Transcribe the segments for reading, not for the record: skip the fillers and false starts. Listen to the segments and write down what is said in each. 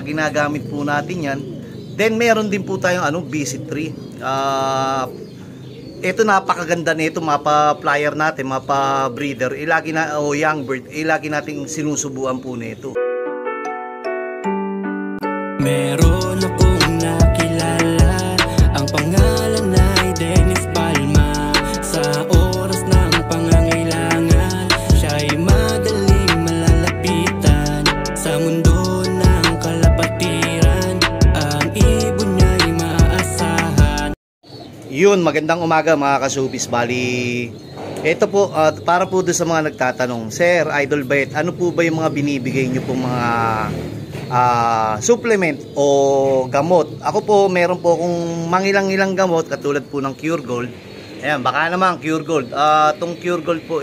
Ginagamit po natin yan. Then meron din po tayong BC3. Ito napakaganda nito, mapa-flyer natin, mapa-breeder. Ilagi na o young bird, ilagi nating sinusubuan po nito. Meron akong nakilala, ang pangalan ay Dennis Palma. Sa oras ng pangangailangan, siya'y madaling malalapitan. Sa mundo ng kalapatiran, ang ibon niya'y maaasahan. Yun, magandang umaga mga kasubis. Bali, ito po, para po doon sa mga nagtatanong, Sir, Idol Bait, ano po ba yung mga binibigay nyo po mga supplement o gamot? Ako po, meron po akong mangilang-ilang gamot, katulad po ng Cure Gold. Ayan, baka naman Cure Gold. Itong Cure Gold po,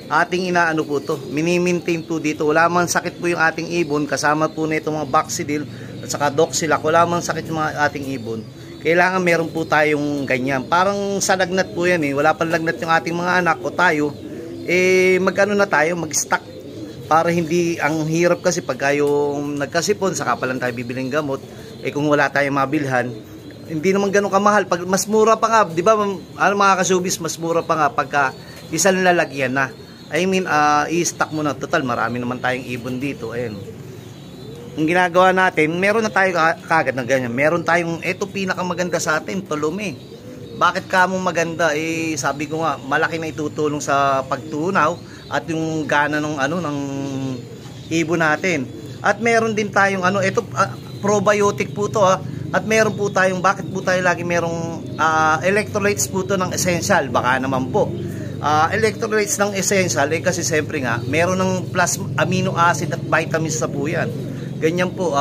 ating inaano po to, mini-maintain po dito. Wala man sakit po yung ating ibon, kasama po na itong mga Baxidil at saka Doxilac. Wala man sakit yung mga ating ibon. Kailangan meron po tayong ganyan. Parang sa lagnat po yan wala pang lagnat yung ating mga anak o tayo, mag-ano na tayo, mag-stock. Para hindi, ang hirap kasi pagka yung nagkasipon, saka pa lang tayo bibiling gamot. Kung wala tayong mabilhan, hindi naman ganun kamahal. Pag, mas mura pa nga, di ba mga kasubis, mas mura pa nga pagka isang lalagyan na. I mean, i-stock mo na. Total, marami naman tayong ibon dito. Ayan. Ang ginagawa natin, meron na tayo kagad na ganyan. Meron tayong, ito pinakamaganda sa atin, Tolome. Bakit kamong maganda? Sabi ko nga, malaki na itutulong sa pagtunaw at yung gana ng ng ibon natin. At meron din tayong ito probiotic po to At meron po tayong, bakit po tayo lagi merong electrolytes po to ng essential? Baka naman po. Electrolytes ng essential kasi siyempre nga meron ng plus amino acid at vitamins sa po yan. Ganyan po,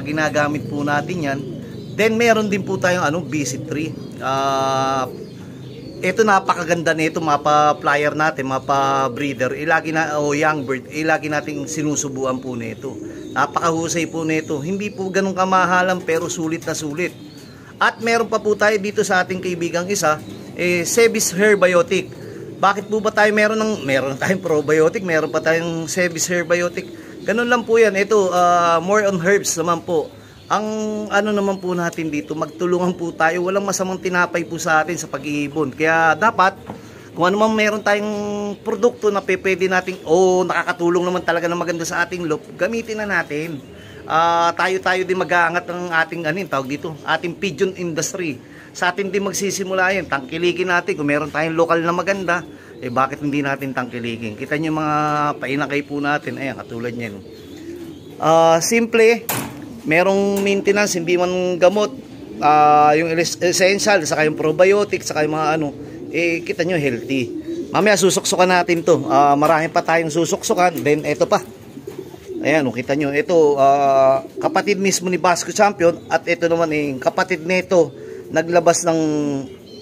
ginagamit po natin yan. Then meron din po tayong BC3. Ito napakaganda nito, mapa-flyer natin, mapa-breeder. Ilagi na o young bird, ilagi nating sinusubuan po nito. Napakahusay po nito. Hindi po ganun kamahalan pero sulit na sulit. At meron pa po tayo dito sa ating kaibigang isa, Sebis Herbiotic. Bakit po ba tayo meron tayong probiotic, meron pa tayong Sebis Herbiotic? Ganun lang po yan. Ito, more on herbs naman po. Ang naman po natin dito, magtulungan po tayo. Walang masamang tinapay po sa atin sa pag-iibon. Kaya dapat, kung ano man meron tayong produkto na pwede natin, nakakatulong naman talaga na maganda sa ating loop, gamitin na natin. Tayo din mag-aangat ng ating, tawag dito, ating pigeon industry. Sa atin din magsisimula yan. Tangkilikin natin. Kung meron tayong lokal na maganda, bakit hindi natin tangkilikin? Kita nyo mga painakay po natin. Ayan, katulad nyan. Simple. Merong maintenance, hindi man gamot. Yung essential, saka yung probiotic, saka yung mga kita nyo, healthy. Mamaya susuksukan natin to. Marami pa tayong susuksukan. Then, eto pa. Ayan, kita nyo. Ito, kapatid mismo ni Basco Champion. At ito naman, kapatid nito, naglabas ng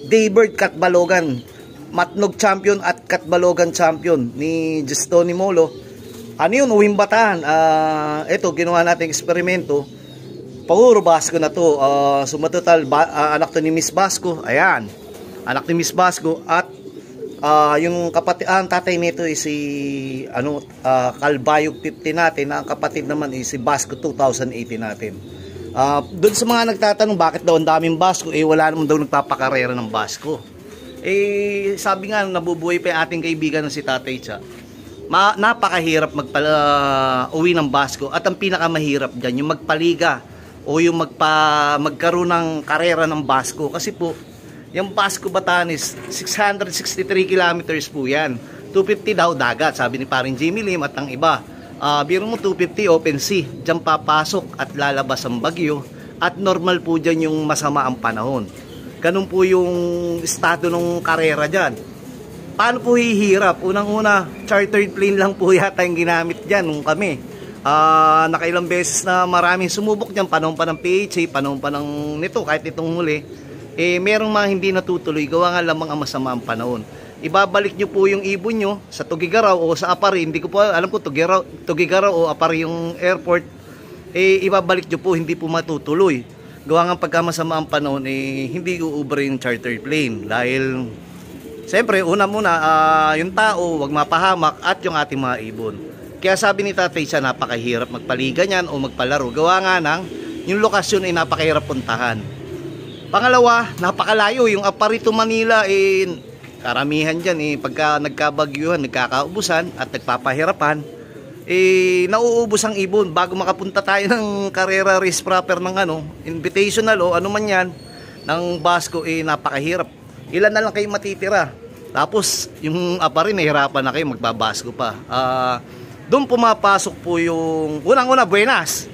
Daybird Katbalogan. Matnog Champion at Katbalogan Champion ni Gestoni Molo. Uwing Bataan. Ito, ginawa natin eksperimento. Puro Basco na to. Sumatotal, anak to ni Miss Basco. Ayan. Anak ni Miss Basco. At yung kapatid, ang tatay nito is si Kalbayog 50 natin. Ang kapatid naman is si Basco 2018 natin. Doon sa mga nagtatanong bakit daw ang daming Basco, wala naman daw nagpapakarera ng Basco. Sabi nga, nabubuhay pa yung ating kaibigan na si Tatay Cha. Napakahirap uwi ng Basco. At ang pinakamahirap dyan, yung magpaliga o yung magkaroon ng karera ng Basco. Kasi po, yung Basco Batanes, 663 kilometers po yan. 250 daw dagat, sabi ni paring Jimmy Lim at ang iba. Biro mo 250 open sea, dyan papasok at lalabas ang bagyo. At normal po dyan yung masama ang panahon. Ganun po yung estado ng karera dyan. Paano po hihirap? Unang-una, chartered plane lang po yata yung ginamit dyan nung kami. Nakailang beses na maraming sumubok dyan. Panahon pa ng PHA, panahon pa ng nito, kahit itong huli. Merong mga hindi natutuloy. Gawa nga lamang ang masama ang panahon. Ibabalik nyo po yung ibon nyo sa Tugigaraw o sa Apari. Hindi ko po alam po, Tugigaraw o Apari yung airport. Ibabalik nyo po, hindi po matutuloy. Gawa nga pagka masama ang panahon, hindi uubre yung charter plane. Dahil, siyempre, una muna, yung tao, wag mapahamak at yung ating mga ibon. Kaya sabi ni Tatay siya, napakahirap magpaliga niyan o magpalaro. Gawa nga ng yung lokasyon ay napakahirap puntahan. Pangalawa, napakalayo. Yung Aparito Manila, karamihan dyan, pagka nagkabagyuhan, nagkakaubusan at nagpapahirapan, nauubos ang ibon. Bago makapunta tayo ng karera race proper ng invitational o ano man yan, ng Basco, napakahirap. Ilan na lang kayo matitira. Tapos, yung Aparin, nahihirapan na kayo, magbabasko pa. Doon pumapasok po yung unang-una, buenas.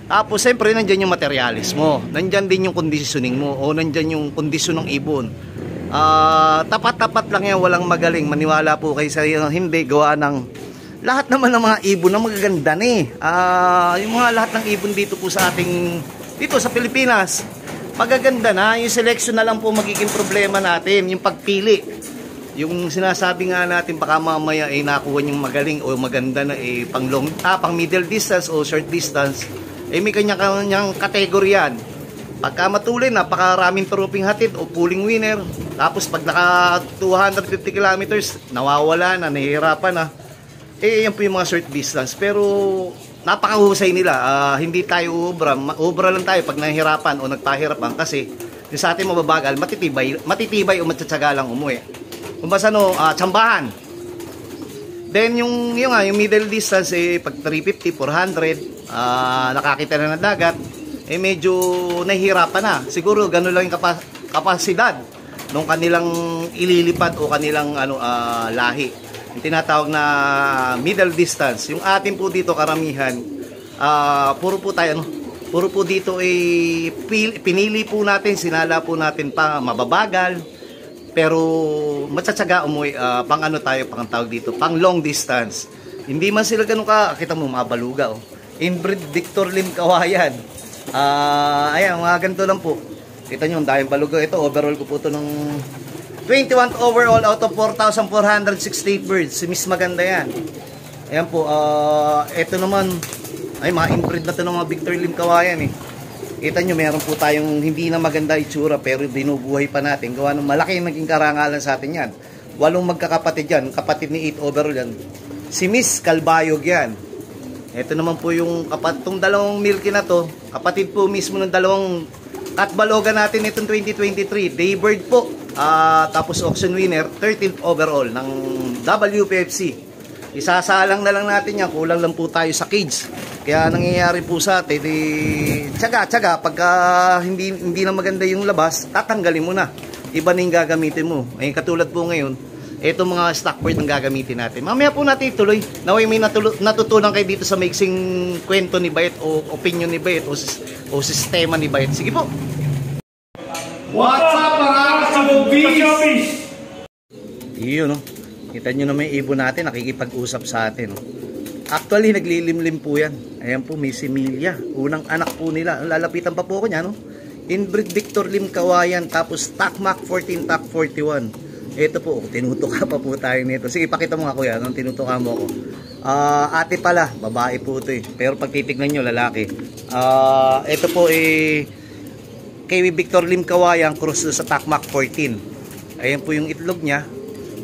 Tapos siyempre nandyan yung materialis mo, nandyan din yung conditioning mo, o nandyan yung kondisyon ng ibon. Tapat-tapat lang yan, walang magaling. Maniwala po kayo sa hindi, gawa ng lahat naman ng mga ibon na magaganda yung mga lahat ng ibon dito po sa ating, dito sa Pilipinas, magaganda na. Yung selection na lang po magiging problema natin, yung pagpili. Yung sinasabi nga natin baka mamaya nakuha yung magaling o maganda na pang middle distance o short distance, may kanya-kanyang kategory yan. Pagka matuloy, napakaraming troping hatid o pulling winner. Tapos pag naka 250 kilometers, nawawala na, nahihirapan na. Yan po yung mga short distance. Pero napakahusay nila. Hindi tayo ubra lang tayo pag nahihirapan o nagpahirapan, kasi yung sa atin mababagal, matitibay o matsatsaga lang umuwi. Kumbasa tsambahan. Then yung middle distance, pag 350, 400, nakakita na ng dagat, medyo nahihirapan na. Siguro gano'n lang yung kapasidad nung kanilang ililipad o kanilang lahi. Yung tinatawag na middle distance. Yung atin po dito karamihan, puro po dito pinili po natin, sinala po natin pa mababagal. Pero matsatsaga umuwi, pang tawag dito, pang long distance. Hindi man sila ganun kita mo, mabaluga. Inbred Victor Lim Kawayan. Ayan, mga ganito lang po. Kita nyo, dahil baluga. Ito, overall ko po ito ng 21 overall out of 4,468 birds. Miss maganda yan. Ayan po, ito naman, mga inbred na ito ng mga Victor Lim Kawayan Kita nyo, meron po tayong hindi na maganda itsura pero binubuhay pa natin. Gawa ng malaki naging karangalan sa atin yan. 8 magkakapatid yan. Kapatid ni 8 overall yan. Si Miss Calbayog yan. Ito naman po yung itong dalawang milky na to. Kapatid po mismo ng dalawang katbaloga natin itong 2023. Daybird po. Tapos auction winner, 13th overall ng WPFC. Isasalang na lang natin yan. Kulang lang po tayo sa cage. Kaya nangyayari po sa atin, tsaga, pagka hindi na maganda yung labas, tatanggalin mo na. Iba na yung gagamitin mo. Katulad po ngayon, itong mga stock bird ang gagamitin natin. Mamaya po natin ituloy. Naway may natutunan kayo dito sa mixing kwento ni Bayet o opinion ni Bayet o sistema ni Bayet. Sige po. What's up mga kasubis? Iyon, kita nyo na may ibon natin, nakikipag-usap sa atin. Actually, naglilimlim po yan. Ayan po, may similya. Unang anak po nila. Lalapitan pa po ko niya, Inbred Victor Lim Kawayan, tapos Takmak 14, Tak 41. Ito po, tinutuka pa po tayo nito. Sige, pakita mo nga kuya, tinutuka mo ako. Ate pala, babae po ito Pero pag titignan nyo, lalaki. Ito po kay Victor Lim Kawayan, cross sa Takmak 14. Ayan po yung itlog niya.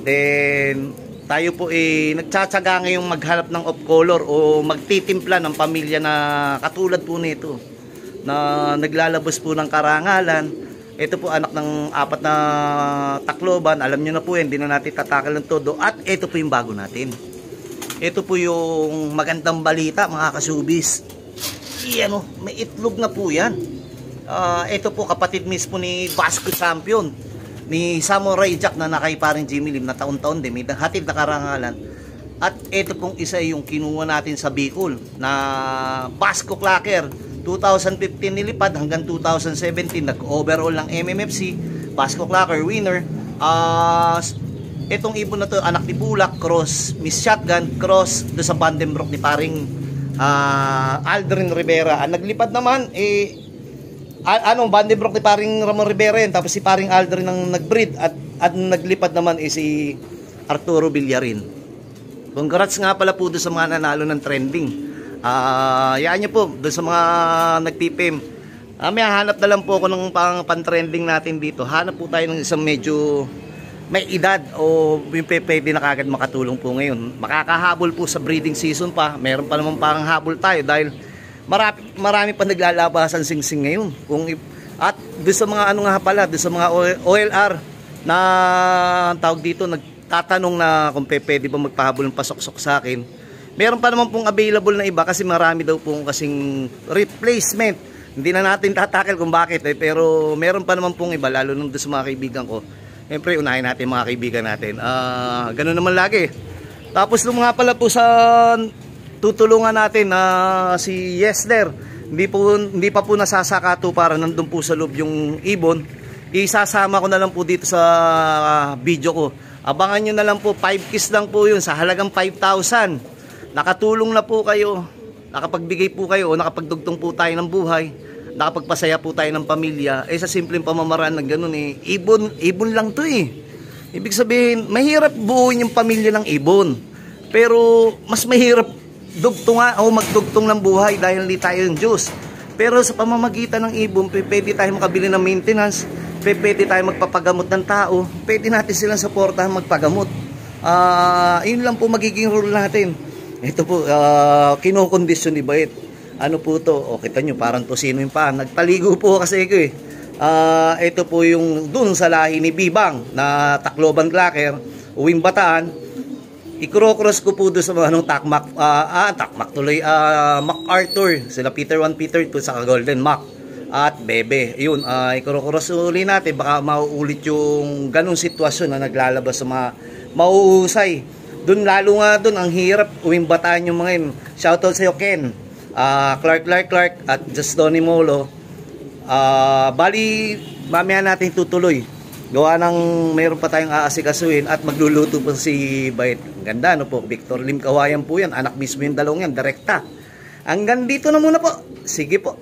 Then tayo po nagtsatsaga ngayong maghanap ng off color o magtitimpla ng pamilya na katulad po nito na naglalabas po ng karangalan. Ito po anak ng 4 na takloban. Alam nyo na po yan, hindi na natin tatakal ng todo. At ito po yung bago natin. Ito po yung magandang balita mga kasubis. Iyan may itlog na po yan. Ito po kapatid mismo ni Basco Champion, ni Samurai Jack na nakay paring Jimmy Lim na taon-taon din, may hatid na karangalan. At ito pong isa yung kinuha natin sa Bicol na Basco Clacker. 2015 nilipad hanggang 2017 nag-overall ng MMFC, Basco Clacker winner. Itong ibon na to, anak ni Bulak, cross Miss Shotgun, cross do sa Vandenbroek ni paring Aldrin Rivera. Ang naglipad naman Vandenbroek ni paring Ramon Rivera yan, tapos si paring Aldrin ang nagbreed at naglipad naman si Arturo Villarin. Congrats nga pala po doon sa mga nanalo ng trending. Yaan nyo po doon sa mga nagpipim. May hanap na lang po ako ng pan-trending natin dito. Hanap po tayo ng isang medyo may edad o yung pwede na kagad makatulong po ngayon. Makakahabol po sa breeding season pa. Meron pa naman parang habol tayo dahil marami pa naglalabasan singsing ngayon. At doon sa mga ano nga pala, doon sa mga OLR na tawag dito, nagtatanong na kung pwede ba magpahabol ng pasoksok sa akin. Meron pa naman pong available na iba kasi marami daw pong kasing replacement. Hindi na natin tatakil kung bakit pero meron pa naman pong iba, lalo nung doon sa mga kaibigan ko. Siyempre, unahin natin mga kaibigan natin. Ganun naman lagi. Tapos nung nga pala po sa tutulungan natin na si Yesler, hindi pa po nasasakato para nandun po sa loob yung ibon. Isasama ko na lang po dito sa video ko. Abangan nyo na lang po, 5 kiss lang po yun sa halagang 5,000. Nakatulong na po kayo, nakapagbigay po kayo o nakapagdugtong po tayo ng buhay. Nakapagpasaya po tayo ng pamilya, sa simpleng pamamaraan ng ganun ibon lang to Ibig sabihin, mahirap buuin yung pamilya ng ibon. Pero mas mahirap dugtungan o magdugtong ng buhay dahil hindi tayo yung Diyos. Pero sa pamamagitan ng ibon, pwede tayo makabili ng maintenance, pwede tayo magpapagamot ng tao, pwede natin silang supportahan magpagamot. Yun lang po magiging role natin. Ito po, kinokondisyon ni Bait. Ano po to? O kita nyo, parang tosino yung paa. Nagpaligo po kasi ko ito po yung dun sa lahi ni Bibang na Tacloban Clacker, Uwing Bataan. I-cross ko po doon sa mga takmak, MacArthur, sila Peter 1, Peter 2, sa Golden Mac at Bebe. Yun, i-cross uli natin, baka mauulit yung ganung sitwasyon na naglalabas sa mga mauusay. Doon lalo nga doon, ang hirap Uwing Bataan yung mga yun. Shoutout sa iyo, Ken. Clark at Just Donnie Molo. Bali mamaya natin tutuloy, gawa ng mayroon pa tayong aasikasuhin at magluluto po si Bait. Ang ganda no po, Victor Lim Kawayan po yan, anak mismo yung dalawang yan, direkta. Hanggang dito na muna po, sige po.